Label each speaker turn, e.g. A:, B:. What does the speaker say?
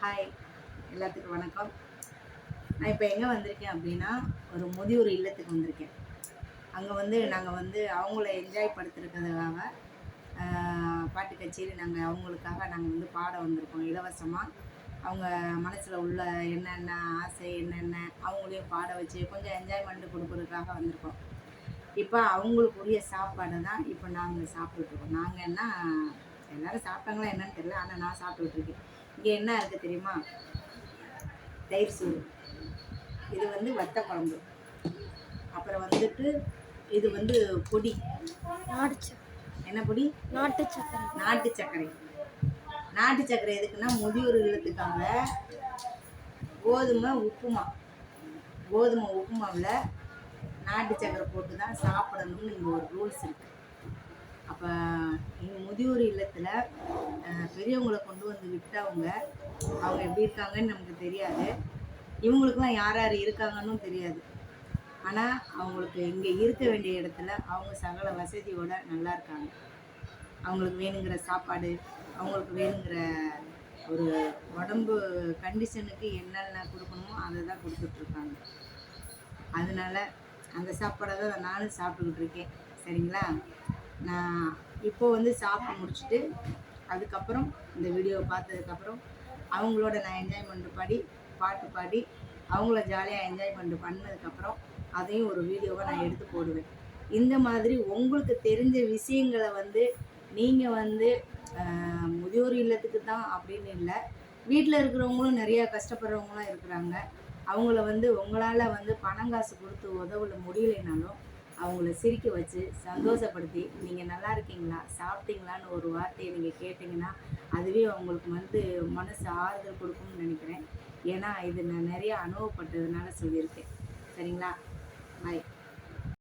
A: Hi, எல்லாத்துக்கும் வணக்கம். நான் இப்போ எங்கே வந்திருக்கேன் அப்படின்னா, ஒரு முதியோர் இல்லத்துக்கு வந்திருக்கேன். அங்கே நாங்கள் அவங்கள என்ஜாய் படுத்துறதுக்காக பாட்டு கச்சேரி அவங்களுக்காக நாங்கள் பாட வந்திருக்கோம் இலவசமாக. அவங்க மனசில் உள்ள என்னென்ன ஆசை என்னென்ன அவங்களையும் பாட வச்சு கொஞ்சம் என்ஜாய்மெண்ட்டு கொடுக்குறதுக்காக வந்திருக்கோம். இப்போ அவங்களுக்குரிய சாப்பாடை தான் இப்போ நாங்கள் சாப்பிட்டுட்ருக்கோம். நாங்கள் எல்லோரும் சாப்பிட்டாங்களா என்னன்னு தெரியல, ஆனால் நான் சாப்பிட்டுட்ருக்கேன். இங்கே என்ன இருக்குது தெரியுமா? தயிர் சோறு, இது வத்த குழம்பு, அப்புறம் இது பொடி. என்ன பொடி?
B: நாட்டு சக்கரை.
A: நாட்டு சர்க்கரை. நாட்டு சர்க்கரை எதுக்குன்னா, முதியோர் இல்லத்துக்காக கோதுமை உப்புமாவில் நாட்டு சர்க்கரை போட்டு தான் சாப்பிடணும்னு இங்கே ஒரு ரூல்ஸ் இருக்குது. அப்போ எங்கள் முதியோர் இல்லத்தில் பெரியவங்களை கொண்டு வந்து விட்டவங்க அவங்க எப்படி இருக்காங்கன்னு நமக்கு தெரியாது. இவங்களுக்கெல்லாம் யார் யார் இருக்காங்கன்னு தெரியாது. ஆனால் அவங்களுக்கு இங்கே இருக்க வேண்டிய இடத்துல அவங்க சகல வசதியோடு நல்லா இருக்காங்க. அவங்களுக்கு வேணுங்கிற சாப்பாடு, அவங்களுக்கு வேணுங்கிற ஒரு உடம்பு கண்டிஷனுக்கு என்னென்ன கொடுக்கணுமோ அதை தான் கொடுத்துட்ருக்காங்க. அதனால் அந்த சாப்பாடை தான் நானும் சாப்பிட்டுக்கிட்டு இருக்கேன். சரிங்களா? நான் இப்போது சாப்பிட்டு முடிச்சுட்டு அதுக்கப்புறம் இந்த வீடியோவை பார்த்ததுக்கப்புறம் அவங்களோட நான் என்ஜாய்மெண்ட்டு பாட்டு பாடி அவங்கள ஜாலியாக என்ஜாய்மெண்ட்டு பண்ணதுக்கப்புறம் அதையும் ஒரு வீடியோவை நான் எடுத்து போடுவேன். இந்த மாதிரி உங்களுக்கு தெரிஞ்ச விஷயங்களை நீங்கள் முதியோர் இல்லத்துக்கு தான் அப்படின்னு இல்லை, வீட்டில் இருக்கிறவங்களும் நிறையா கஷ்டப்படுறவங்களாம் இருக்கிறாங்க. அவங்கள உங்களால் பணம் காசு கொடுத்து உதவ முடியலைனாலும் அவங்கள சிரிக்க வச்சு சந்தோஷப்படுத்தி நீங்கள் நல்லா இருக்கீங்களா, சாப்பிட்டீங்களான்னு ஒரு வார்த்தையை நீங்கள் கேட்டிங்கன்னா அதுவே அவங்களுக்கு மனசு ஆறுதல் கொடுக்கும்னு நினைக்கிறேன். ஏன்னா இது நான் நிறைய அனுபவப்பட்டதுனால சொல்லியிருக்கேன். சரிங்களா? பாய்.